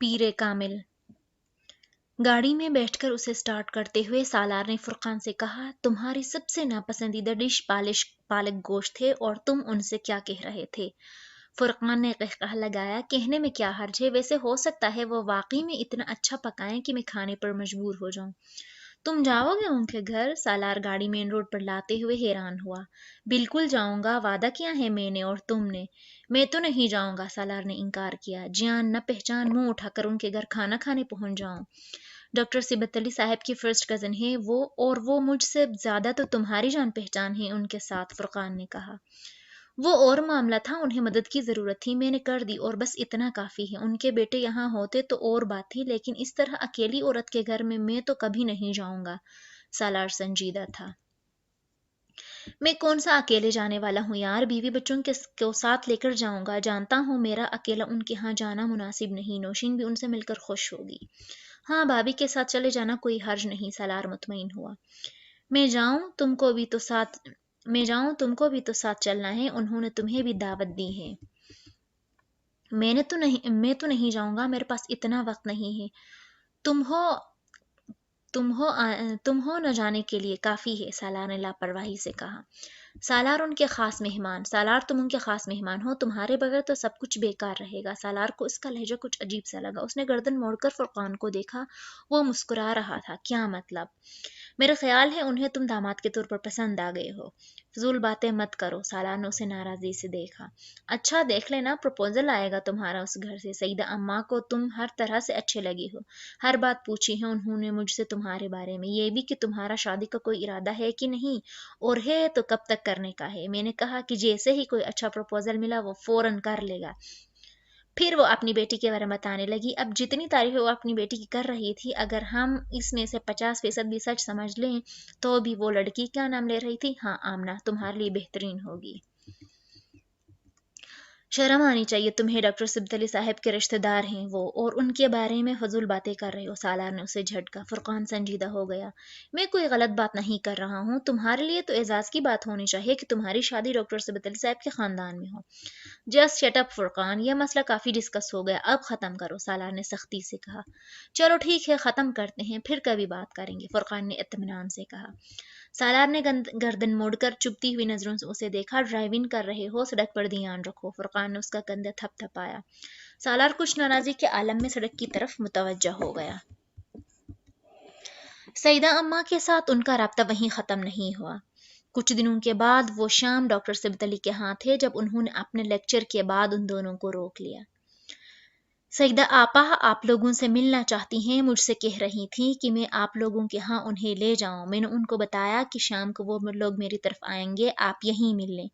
پیر کامل۔ گاڑی میں بیٹھ کر اسے سٹارٹ کرتے ہوئے سالار نے فرقان سے کہا، تمہاری سب سے ناپسندیدہ ڈش پالک گوشت ہے اور تم ان سے کیا کہہ رہے تھے؟ فرقان نے قہقہہ لگایا، کہنے میں کیا حرج ہے، ویسے ہو سکتا ہے وہ واقعی میں اتنا اچھا پکائیں کہ میں کھانے پر مجبور ہو جاؤں۔ تم جاؤ گے ان کے گھر؟ سالار گاڑی مین روڈ پر لاتے ہوئے حیران ہوا۔ بالکل جاؤں گا، وعدہ کیا ہے میں نے اور تم نے۔ میں تو نہیں جاؤں گا، سالار نے انکار کیا۔ جان نہ پہچان منہ اٹھا کر ان کے گھر کھانا کھانے پہنچ جاؤں؟ ڈاکٹر صبت علی صاحب کی فرسٹ کزن ہے وہ، اور وہ مجھ سے زیادہ تو تمہاری جان پہچان ہے ان کے ساتھ، فرقان نے کہا۔ وہ اور معاملہ تھا، انہیں مدد کی ضرورت تھی، میں نے کر دی اور بس اتنا کافی ہے۔ ان کے بیٹے یہاں ہوتے تو اور بات تھی، لیکن اس طرح اکیلی عورت کے گھر میں تو کبھی نہیں جاؤں گا۔ سالار سنجیدہ تھا۔ میں کون سا اکیلے جانے والا ہوں یار، بیوی بچوں کو ساتھ لے کر جاؤں گا۔ جانتا ہوں میرا اکیلا ان کے ہاں جانا مناسب نہیں، نوشین بھی ان سے مل کر خوش ہوگی۔ ہاں، بھابھی کے ساتھ چلے جانا کوئی حرج نہیں، سالار مطمئن ہوا۔ میں جاؤں تم کو بھی تو ساتھ چلنا ہے، انہوں نے تمہیں بھی دعوت دی ہے۔ میں تو نہیں جاؤں گا، میرے پاس اتنا وقت نہیں ہے۔ تم ہو نہ جانے کے لیے کافی ہے، سالار نے لاپرواہی سے کہا۔ سالار تم ان کے خاص مہمان ہو، تمہارے بغیر تو سب کچھ بیکار رہے گا۔ سالار کو اس کا لہجہ کچھ عجیب سا لگا، اس نے گردن موڑ کر فرقان کو دیکھا، وہ مسکرا رہا تھا۔ کیا مطلب؟ میرا خیال ہے انہیں تم داماد کے طور پر پسند آ گئے ہو۔ فضول باتیں مت کرو، سالار نے اسے ناراضی سے دیکھا۔ اچھا دیکھ لینا، پروپوزل آئے گا تمہارا اس گھر سے، سیدہ اماں کو تم ہر طرح سے اچھے لگی ہو، ہر بات پوچھی ہے انہوں نے مجھ سے تمہارے بارے میں، یہ بھی کہ تمہارا شادی کا کوئی ارادہ ہے کہ نہیں، اور ہے تو کب تک کرنے کا ہے۔ میں نے کہا کہ جیسے ہی کوئی اچھا پروپوزل ملا وہ فوراً کر لے گا۔ پھر وہ اپنی بیٹی کے بارے میں بتانے لگی، اب جتنی تعریف وہ اپنی بیٹی کی کر رہی تھی، اگر ہم اس میں سے 50% بھی سچ سمجھ لیں تو بھی وہ لڑکی کیا نام لے رہی تھی؟ ہاں آمنہ، تمہارے لیے بہترین ہوگی۔ شرم آنی چاہیے تمہیں، ڈاکٹر صبت علی صاحب کے رشتہ دار ہیں وہ، اور ان کے بارے میں فضول باتیں کر رہے ہو، سالار نے اسے جھٹکا۔ فرقان سنجیدہ ہو گیا۔ میں کوئی غلط بات نہیں کر رہا ہوں، تمہارے لیے تو اعزاز کی بات ہونی چاہیے کہ تمہاری شادی ڈاکٹر صبت علی صاحب کے خاندان میں ہو۔ جسٹ شٹ اپ فرقان، یہ مسئلہ کافی ڈسکس ہو گیا، اب ختم کرو، سالار نے سختی سے کہا۔ چلو ٹھیک ہے، ختم کرتے ہیں، پھر کبھی بات کریں گے، فرقان نے اطمینان سے کہا۔ سالار نے گردن موڑ کر چبھتی ہوئی نظروں سے اسے دیکھا۔ ڈرائیونگ کر رہے ہو، سڑک پر دھیان رکھو، فرقان نے اس کا کندھا تھپ تھپایا۔ سالار کچھ ناراضی کے عالم میں سڑک کی طرف متوجہ ہو گیا۔ سیدہ اماں کے ساتھ ان کا رابطہ وہیں ختم نہیں ہوا۔ کچھ دنوں کے بعد وہ شام ڈاکٹر صبت علی کے ہاں تھے جب انہوں نے اپنے لیکچر کے بعد ان دونوں کو روک لیا۔ سیدہ آپا آپ لوگوں سے ملنا چاہتی ہیں، مجھ سے کہہ رہی تھیں کہ میں آپ لوگوں کے ہاں انہیں لے جاؤں۔ میں نے ان کو بتایا کہ شام کو وہ لوگ میری طرف آئیں گے، آپ یہیں مل لیں۔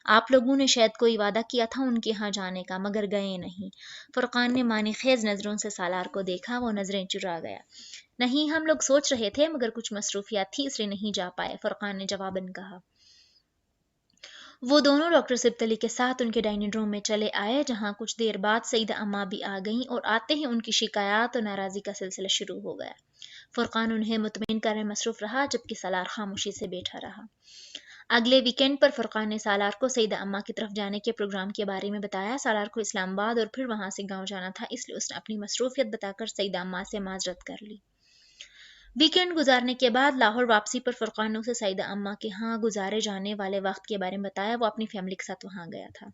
آپ لوگوں نے شاید کوئی وعدہ کیا تھا ان کے ہاں جانے کا، مگر گئے نہیں۔ فرقان نے معنی خیز نظروں سے سالار کو دیکھا، وہ نظریں چرا گیا۔ نہیں، ہم لوگ سوچ رہے تھے مگر کچھ مصروفیات تھی اس لیے نہیں جا پائے، فرقان نے جواباً کہا۔ وہ دونوں ڈاکٹر صبت علی کے ساتھ ان کے ڈائننگ روم میں چلے آئے، جہاں کچھ دیر بعد سیدہ اماں بھی آ گئیں، اور آتے ہی ان کی شکایات اور ناراضی کا سلسلہ شروع ہو گیا۔ فرقان انہیں مطمئن کرنے میں مصروف رہا، جبکہ سالار خاموشی سے بیٹھا رہا۔ اگلے ویکینڈ پر فرقان نے سالار کو سیدہ اماں کی طرف جانے کے پروگرام کے بارے میں بتایا۔ سالار کو اسلام آباد اور پھر وہاں سے گاؤں جانا تھا، اس لیے اس نے اپنی مصروفیت بتا کر سیدہ اماں سے معذرت کر لی۔ ویکینڈ گزارنے کے بعد لاہور واپسی پر فرقان نے اسے سیدہ اماں کے ہاں گزارے جانے والے وقت کے بارے میں بتایا۔ وہ اپنی فیملی کے ساتھ وہاں گیا تھا۔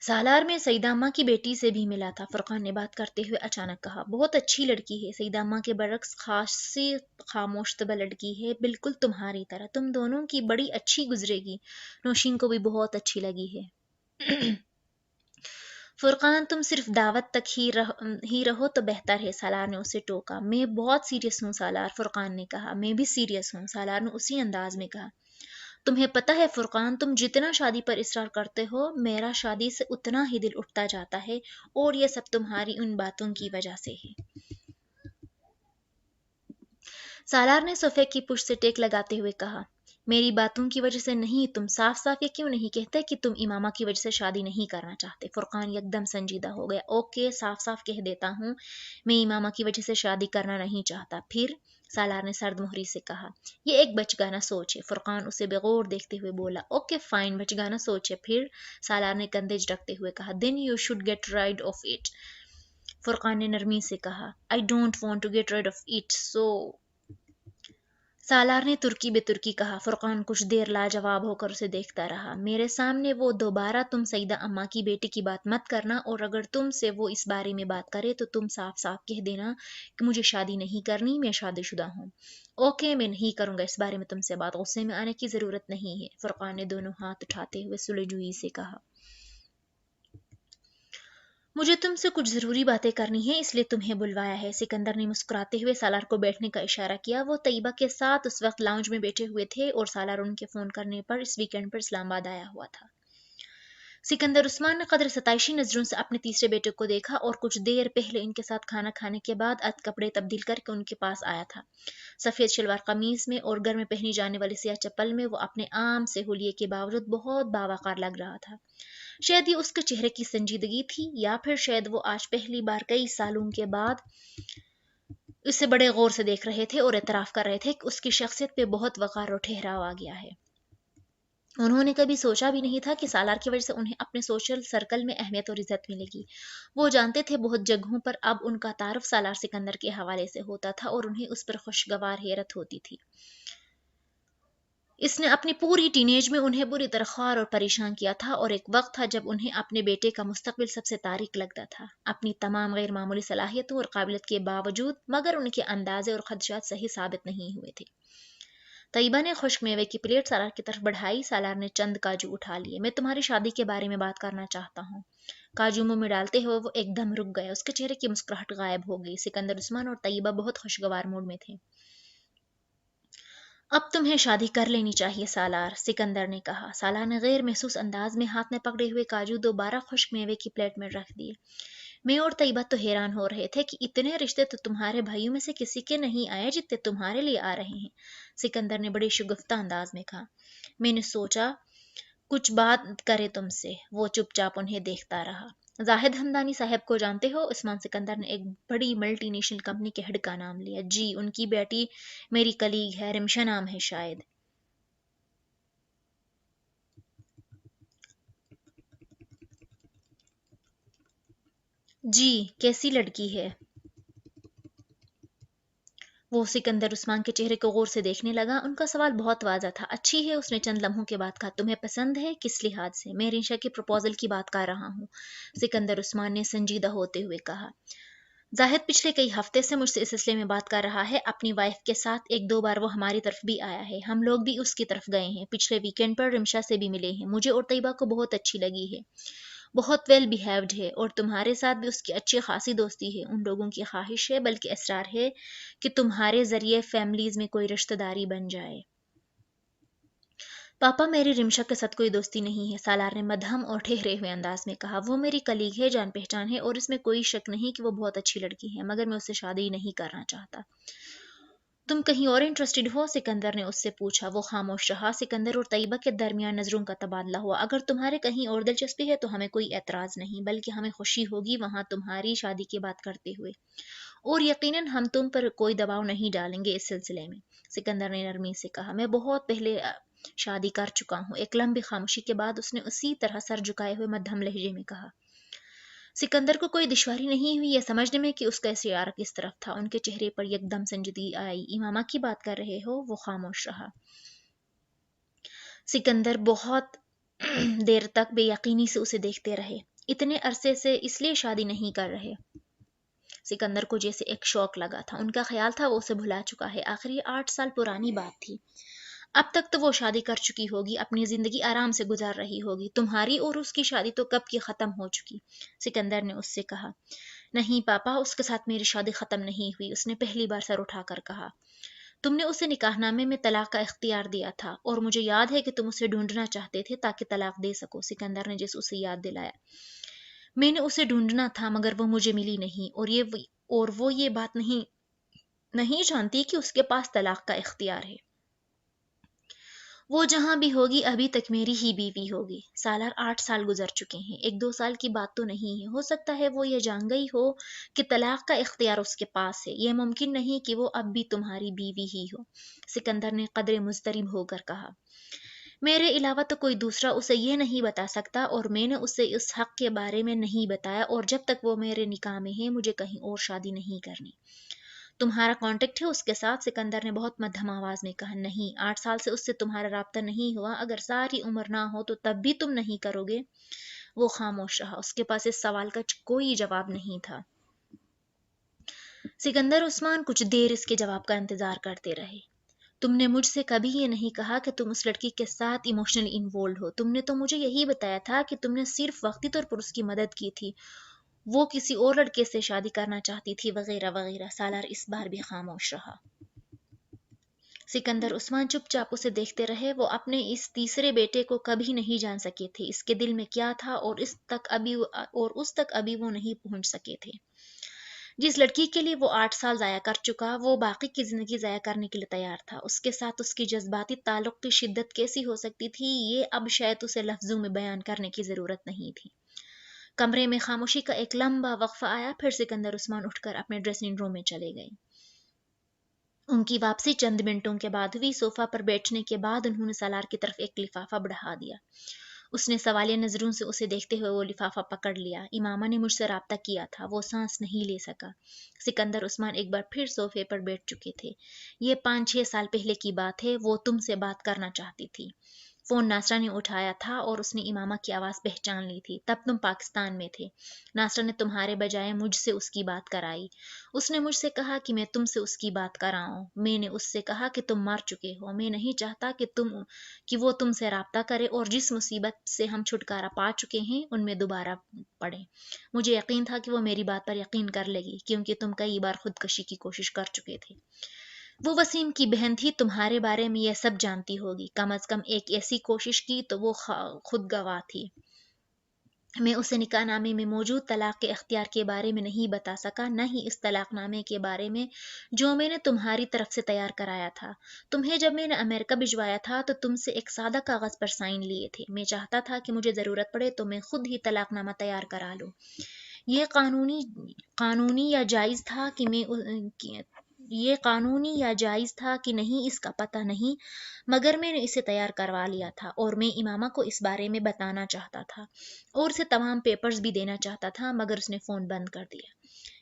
سالار میں سیدہ اماں کی بیٹی سے بھی ملا تھا، فرقان نے بات کرتے ہوئے اچانک کہا۔ بہت اچھی لڑکی ہے، سیدہ اماں کے برعکس خاصی خاموش طبع لڑکی ہے، بالکل تمہاری طرح، تم دونوں کی بڑی اچھی گزرے گی، نوشین کو بھی بہت اچھی لگی ہے۔ فرقان تم صرف دعوت تک ہی رہو تو بہتر ہے، سالار نے اسے ٹوکا۔ میں بہت سیریس ہوں سالار، فرقان نے کہا۔ میں بھی سیریس ہوں، سالار نے اسی انداز میں کہا۔ تمہیں پتہ ہے فرقان، تم جتنا شادی پر اصرار کرتے ہو، میرا شادی سے اتنا ہی دل اٹھتا جاتا ہے، اور یہ سب تمہاری ان باتوں کی وجہ سے ہے۔ سالار نے صوفے کی پشت سے ٹیک لگاتے ہوئے کہا۔ میری باتوں کی وجہ سے نہیں، تم صاف صاف یہ کیوں نہیں کہتے کہ تم امامہ کی وجہ سے شادی نہیں کرنا چاہتے؟ فرقان یکدم سنجیدہ ہو گیا۔ اوکے، صاف صاف کہہ دیتا ہوں، میں امامہ کی وجہ سے شادی کرنا نہیں چاہتا۔ پھر؟ سالار نے سرد مہری سے کہا۔ یہ ایک بچگانہ سوچ ہے، فرقان اسے بغور دیکھتے ہوئے بولا۔ اوکے فائن، بچگانہ سوچ ہے۔ پھر؟ سالار نے کندھے جھٹکتے ہوئے کہا۔ Then you should get rid of it. Furqan نے نرمی سے کہا. I don't want to get rid of it, so. سالار نے ترکی بے ترکی کہا. فرقان کچھ دیر لاجواب ہو کر اسے دیکھتا رہا. میرے سامنے وہ دوبارہ تم سیدہ اماں کی بیٹی کی بات مت کرنا، اور اگر تم سے وہ اس بارے میں بات کرے تو تم صاف صاف کہہ دینا کہ مجھے شادی نہیں کرنی، میں شادی شدہ ہوں. اوکے، میں نہیں کروں گا اس بارے میں تم سے بات، غصے میں آنے کی ضرورت نہیں ہے. فرقان نے دونوں ہاتھ اٹھاتے ہوئے سلح جوئی سے کہا. مجھے تم سے کچھ ضروری باتیں کرنی ہیں، اس لیے تمہیں بلوایا ہے. سکندر نے مسکراتے ہوئے سالار کو بیٹھنے کا اشارہ کیا. وہ طیبہ کے ساتھ اس وقت لاؤنج میں بیٹھے ہوئے تھے اور سالار ان کے فون کرنے پر اس ویکینڈ پر اسلام آباد آیا ہوا تھا. سکندر عثمان نے قدر ستائشی نظروں سے اپنے تیسرے بیٹے کو دیکھا اور کچھ دیر پہلے ان کے ساتھ کھانا کھانے کے بعد کپڑے تبدیل کر کے ان کے پاس آیا تھا. سفید شلوار قمیص میں اور گھر میں پہنی جانے والی سیاہ چپل میں وہ اپنے عام سے حلیے کے باوجود بہت باوقار لگ رہا تھا. شاید یہ اس کے چہرے کی سنجیدگی تھی، یا پھر شاید وہ آج پہلی بار کئی سالوں کے بعد اسے بڑے غور سے دیکھ رہے تھے اور اعتراف کر رہے تھے کہ اس کی شخصیت پہ بہت وقار اور ٹھہراؤ آ گیا ہے. انہوں نے کبھی سوچا بھی نہیں تھا کہ سالار کی وجہ سے انہیں اپنے سوشل سرکل میں اہمیت اور عزت ملے گی. وہ جانتے تھے بہت جگہوں پر اب ان کا تعارف سالار سکندر کے حوالے سے ہوتا تھا اور انہیں اس پر خوشگوار حیرت ہوتی تھی. اس نے اپنی پوری ٹین ایج میں انہیں بری طرح خوار اور پریشان کیا تھا، اور ایک وقت تھا جب انہیں اپنے بیٹے کا مستقبل سب سے تاریک لگتا تھا. اپنی تمام غیر معمولی صلاحیتوں اور قابلیت کے باوجود، مگر ان کے اندازے اور خدشات صحیح ثابت نہیں ہوئے تھے. طیبہ نے خشک میوے کی پلیٹ سالار کی طرف بڑھائی. سالار نے چند کاجو اٹھا لیے. میں تمہاری شادی کے بارے میں بات کرنا چاہتا ہوں. کاجو منہ میں ڈالتے ہوئے وہ ایک دم رک گیا. اس کے چہرے کی مسکراہٹ غائب ہو گئی. سکندر عثمان اور طیبہ بہت خوشگوار موڈ میں تھے. اب تمہیں شادی کر لینی چاہیے سالار، سکندر نے کہا. سالار نے غیر محسوس انداز میں ہاتھ میں پکڑے ہوئے کاجو دوبارہ خشک میوے کی پلیٹ میں رکھ دیے. میں اور طیبہ تو حیران ہو رہے تھے کہ اتنے رشتے تو تمہارے بھائیوں میں سے کسی کے نہیں آئے جتنے تمہارے لیے آ رہے ہیں. سکندر نے بڑے شگفتہ انداز میں کہا. میں نے سوچا کچھ بات کرے تم سے. وہ چپ چاپ انہیں دیکھتا رہا. زاہد ہمدانی صاحب کو جانتے ہو؟ عثمان سکندر نے ایک بڑی ملٹی نیشنل کمپنی کے ہیڈ کا نام لیا. جی، ان کی بیٹی میری کلیگ ہے، رمشا نام ہے شاید. جی، کیسی لڑکی ہے؟ وہ سکندر عثمان کے چہرے کو غور سے دیکھنے لگا. ان کا سوال بہت واضح تھا. اچھی ہے، اس نے چند لمحوں کے بعد کہا. تمہیں پسند ہے؟ کس لحاظ سے؟ میں رینشا کے پروپوزل کی بات کر رہا ہوں، سکندر عثمان نے سنجیدہ ہوتے ہوئے کہا. زاہد پچھلے کئی ہفتے سے مجھ سے اس سلسلے میں بات کر رہا ہے. اپنی وائف کے ساتھ ایک دو بار وہ ہماری طرف بھی آیا ہے. ہم لوگ بھی اس کی طرف گئے ہیں. پچھلے ویکینڈ پر رمشا سے بھی ملے ہیں. مجھے اور طیبہ کو بہت اچھی لگی ہے. بہت ویل بیہیوڈ ہے، اور تمہارے ساتھ بھی اس کی اچھی خاصی دوستی ہے. ان لوگوں کی خواہش ہے، بلکہ اصرار ہے، کہ تمہارے ذریعے فیملیز میں کوئی رشتہ داری بن جائے. پاپا، میری رمشا کے ساتھ کوئی دوستی نہیں ہے، سالار نے مدھم اور ٹھہرے ہوئے انداز میں کہا. وہ میری کلیگ ہے، جان پہچان ہے، اور اس میں کوئی شک نہیں کہ وہ بہت اچھی لڑکی ہے، مگر میں اس سے شادی نہیں کرنا چاہتا. تم کہیں اور انٹرسٹڈ ہو؟ سکندر نے اس سے پوچھا. وہ خاموش رہا. سکندر اور طیبہ کے درمیان نظروں کا تبادلہ ہوا. اگر تمہارے کہیں اور دلچسپی ہے تو ہمیں کوئی اعتراض نہیں، بلکہ ہمیں خوشی ہوگی وہاں تمہاری شادی کی بات کرتے ہوئے، اور یقیناً ہم تم پر کوئی دباؤ نہیں ڈالیں گے اس سلسلے میں. سکندر نے نرمی سے کہا. میں بہت پہلے شادی کر چکا ہوں. ایک لمبی خاموشی کے بعد اس نے اسی طرح سر جھکائے ہوئے مدھم لہجے میں کہا. سکندر کو کوئی دشواری نہیں ہوئی یہ سمجھنے میں کہ اس کا اشارہ کس طرف تھا. ان کے چہرے پر یک دم سنجیدگی آئی. امامہ کی بات کر رہے ہو؟ وہ خاموش رہا. سکندر بہت دیر تک بے یقینی سے اسے دیکھتے رہے. اتنے عرصے سے اس لیے شادی نہیں کر رہے؟ سکندر کو جیسے ایک شوق لگا تھا. ان کا خیال تھا وہ اسے بھلا چکا ہے. آخر یہ 8 سال پرانی بات تھی. اب تک تو وہ شادی کر چکی ہوگی، اپنی زندگی آرام سے گزار رہی ہوگی. تمہاری اور اس کی شادی تو کب کی ختم ہو چکی. سکندر نے اس سے کہا. نہیں پاپا، اس کے ساتھ میری شادی ختم نہیں ہوئی. اس نے پہلی بار سر اٹھا کر کہا. تم نے اسے نکاح نامے میں طلاق کا اختیار دیا تھا، اور مجھے یاد ہے کہ تم اسے ڈھونڈنا چاہتے تھے تاکہ طلاق دے سکو. سکندر نے جیسے اسے یاد دلایا. میں نے اسے ڈھونڈنا تھا، مگر وہ مجھے ملی نہیں، اور وہ یہ بات نہیں جانتی کہ اس کے پاس طلاق کا اختیار ہے. وہ جہاں بھی ہوگی ابھی تک میری ہی بیوی ہوگی. سالار 8 سال گزر چکے ہیں، 1-2 سال کی بات تو نہیں ہے. ہو سکتا ہے وہ یہ جان گئی ہو کہ طلاق کا اختیار اس کے پاس ہے. یہ ممکن نہیں کہ وہ اب بھی تمہاری بیوی ہی ہو. سکندر نے قدرے مضطرب ہو کر کہا. میرے علاوہ تو کوئی دوسرا اسے یہ نہیں بتا سکتا، اور میں نے اسے اس حق کے بارے میں نہیں بتایا، اور جب تک وہ میرے نکاح میں ہے مجھے کہیں اور شادی نہیں کرنی۔ تمہارا کانٹیکٹ ہے اس کے ساتھ؟ سکندر نے بہت مدھم آواز میں کہا۔ نہیں، 8 سال سے اس سے تمہارا رابطہ نہیں ہوا، اگر ساری عمر نہ ہو تو تب بھی تم نہیں کرو گے؟ وہ خاموش رہا، اس کے پاس اس سوال کا کوئی جواب نہیں تھا۔ سکندر عثمان کچھ دیر اس کے جواب کا انتظار کرتے رہے۔ تم نے مجھ سے کبھی یہ نہیں کہا کہ تم اس لڑکی کے ساتھ ایموشنلی انوالوڈ ہو، تم نے تو مجھے یہی بتایا تھا کہ تم نے صرف وقتی طور پر اس کی مدد کی تھی، وہ کسی اور لڑکے سے شادی کرنا چاہتی تھی، وغیرہ وغیرہ۔ سالار اس بار بھی خاموش رہا۔ سکندر عثمان چپ چاپ اسے دیکھتے رہے۔ وہ اپنے اس تیسرے بیٹے کو کبھی نہیں جان سکے تھے، اس کے دل میں کیا تھا، اور اس تک ابھی وہ نہیں پہنچ سکے تھے۔ جس لڑکی کے لیے وہ 8 سال ضائع کر چکا، وہ باقی کی زندگی ضائع کرنے کے لیے تیار تھا۔ اس کے ساتھ اس کی جذباتی تعلق کی شدت کیسی ہو سکتی تھی، یہ اب شاید اسے لفظوں میں بیان کرنے کی ضرورت نہیں تھی۔ کمرے میں خاموشی کا ایک لمبا وقفہ آیا، پھر سکندر عثمان اٹھ کر اپنے ڈریسنگ روم میں چلے گئے۔ ان کی واپسی چند منٹوں کے بعد ہوئی۔ صوفہ پر بیٹھنے کے بعد انہوں نے سالار کی طرف ایک لفافہ بڑھا دیا۔ اس نے سوالیہ نظروں سے اسے دیکھتے ہوئے وہ لفافہ پکڑ لیا۔ امامہ نے مجھ سے رابطہ کیا تھا، وہ سانس نہیں لے سکا۔ سکندر عثمان ایک بار پھر صوفے پر بیٹھ چکے تھے۔ یہ 5-6 سال پہلے کی بات ہے، وہ تم سے بات کرنا چاہتی تھی۔ فون ناصرہ نے اٹھایا تھا اور اس نے امامہ کی آواز پہچان لی تھی۔ تب تم پاکستان میں تھے، ناصرہ نے تمہارے بجائے مجھ سے اس کی بات کرائی۔ اس نے مجھ سے کہا کہ میں تم سے اس کی بات کراؤں۔ میں نے اس سے کہا کہ تم مر چکے ہو، میں نہیں چاہتا کہ وہ تم سے رابطہ کرے، اور جس مصیبت سے ہم چھٹکارا پا چکے ہیں ان میں دوبارہ پڑے۔ مجھے یقین تھا کہ وہ میری بات پر یقین کر لے گی، کیونکہ تم کئی بار خودکشی کی کوشش کر چکے تھے۔ وہ وسیم کی بہن تھی، تمہارے بارے میں یہ سب جانتی ہوگی۔ کم از کم ایک ایسی کوشش کی تو وہ خود گواہ تھی۔ میں اسے نکاح نامے میں موجود طلاق کے اختیار کے بارے میں نہیں بتا سکا، نہ ہی اس طلاق نامے کے بارے میں جو میں نے تمہاری طرف سے تیار کرایا تھا۔ تمہیں جب میں نے امریکہ بھجوایا تھا تو تم سے ایک سادہ کاغذ پر سائن لیے تھے۔ میں چاہتا تھا کہ مجھے ضرورت پڑے تو میں خود ہی طلاق نامہ تیار کرا لوں۔ یہ قانونی یا جائز تھا کہ نہیں اس کا پتہ نہیں، مگر میں نے اسے تیار کروا لیا تھا، اور میں امامہ کو اس بارے میں بتانا چاہتا تھا اور اسے تمام پیپرز بھی دینا چاہتا تھا، مگر اس نے فون بند کر دیا۔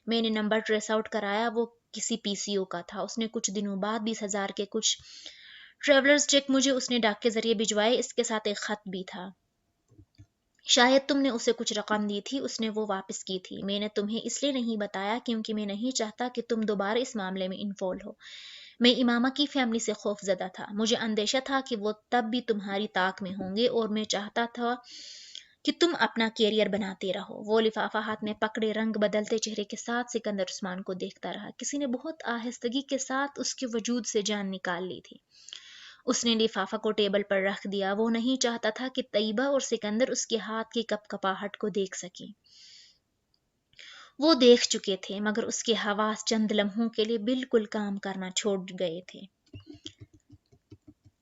میں نے نمبر ٹریس آؤٹ کرایا، وہ کسی PCO کا تھا۔ اس نے کچھ دنوں بعد 20,000 کے کچھ ٹریولرز چیک مجھے اس نے ڈاک کے ذریعے بھجوائے، اس کے ساتھ ایک خط بھی تھا۔ شاید تم نے اسے کچھ رقم دی تھی، اس نے وہ واپس کی تھی۔ میں نے تمہیں اس لیے نہیں بتایا کیونکہ میں نہیں چاہتا کہ تم دوبارہ اس معاملے میں انوالو ہو۔ میں امامہ کی فیملی سے خوف زدہ تھا، مجھے اندیشہ تھا کہ وہ تب بھی تمہاری طاق میں ہوں گے، اور میں چاہتا تھا کہ تم اپنا کیریئر بناتے رہو۔ وہ لفافہ ہاتھ میں پکڑے رنگ بدلتے چہرے کے ساتھ سکندر عثمان کو دیکھتا رہا۔ کسی نے بہت آہستگی کے ساتھ اس کے وجود سے جان نکال لی تھی۔ اس نے لفافہ کو ٹیبل پر رکھ دیا۔ وہ نہیں چاہتا تھا کہ طیبہ اور سکندر اس کے ہاتھ کی کپ کپاہٹ کو دیکھ سکیں۔ وہ دیکھ چکے تھے، مگر اس کے حواس چند لمحوں کے لیے بالکل کام کرنا چھوڑ گئے تھے۔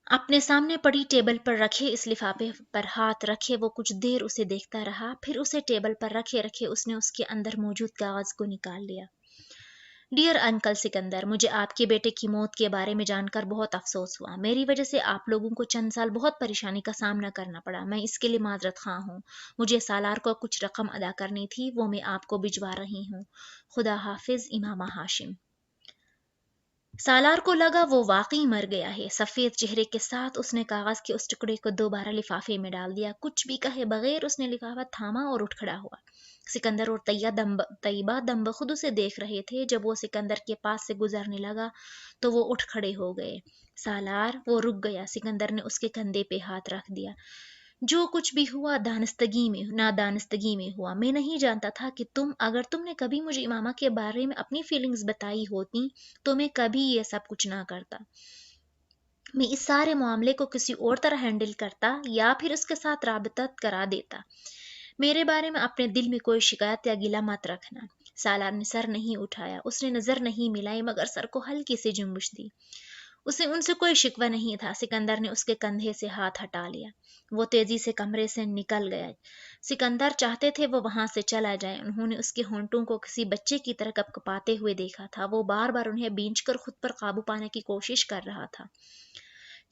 اپنے سامنے پڑی ٹیبل پر رکھے اس لفافے پر ہاتھ رکھے وہ کچھ دیر اسے دیکھتا رہا، پھر اسے ٹیبل پر رکھے اس نے اس کے اندر موجود کاغذ کو نکال لیا۔ ڈیئر انکل سکندر، مجھے آپ کے بیٹے کی موت کے بارے میں جان کر بہت افسوس ہوا۔ میری وجہ سے آپ لوگوں کو چند سال بہت پریشانی کا سامنا کرنا پڑا، میں اس کے لیے معذرت خواہ ہوں۔ مجھے سالار کو کچھ رقم ادا کرنی تھی، وہ میں آپ کو بھجوا رہی ہوں۔ خدا حافظ، امامہ ہاشم۔ سالار کو لگا وہ واقعی مر گیا ہے۔ سفید چہرے کے ساتھ اس نے کاغذ کے اس ٹکڑے کو دوبارہ لفافے میں ڈال دیا۔ کچھ بھی کہے بغیر اس نے لفافہ تھاما اور اٹھ کھڑا ہوا۔ سکندر اور طیبہ دم بخود اسے دیکھ رہے تھے۔ جب وہ سکندر کے پاس سے گزرنے لگا تو وہ اٹھ کھڑے ہو گئے۔ سالار، وہ رک گیا۔ سکندر نے اس کے کندھے پہ ہاتھ رکھ دیا۔ جو کچھ بھی ہوا نادانستگی میں ہوا۔ میں نہیں جانتا تھا کہ اگر تم نے کبھی مجھے امامہ کے بارے میں اپنی فیلنگز بتائی ہوتی تو میں کبھی یہ سب کچھ نہ کرتا۔ میں اس سارے معاملے کو کسی اور طرح ہینڈل کرتا یا پھر اس کے ساتھ رابطہ کرا دیتا۔ میرے بارے میں اپنے دل میں کوئی شکایت یا گلہ مت رکھنا۔ سالار نے سر نہیں اٹھایا، اس نے نظر نہیں ملائی، مگر سر کو ہلکی سی جنبش دی۔ اسے ان سے کوئی شکوہ نہیں تھا۔ سکندر نے اس کے کندھے سے ہاتھ ہٹا لیا۔ وہ تیزی سے کمرے سے نکل گیا۔ سکندر چاہتے تھے وہ وہاں سے چلا جائے۔ انہوں نے اس کے ہونٹوں کو کسی بچے کی طرح کپکپاتے ہوئے دیکھا تھا۔ وہ بار بار انہیں بینچ کر خود پر قابو پانے کی کوشش کر رہا تھا۔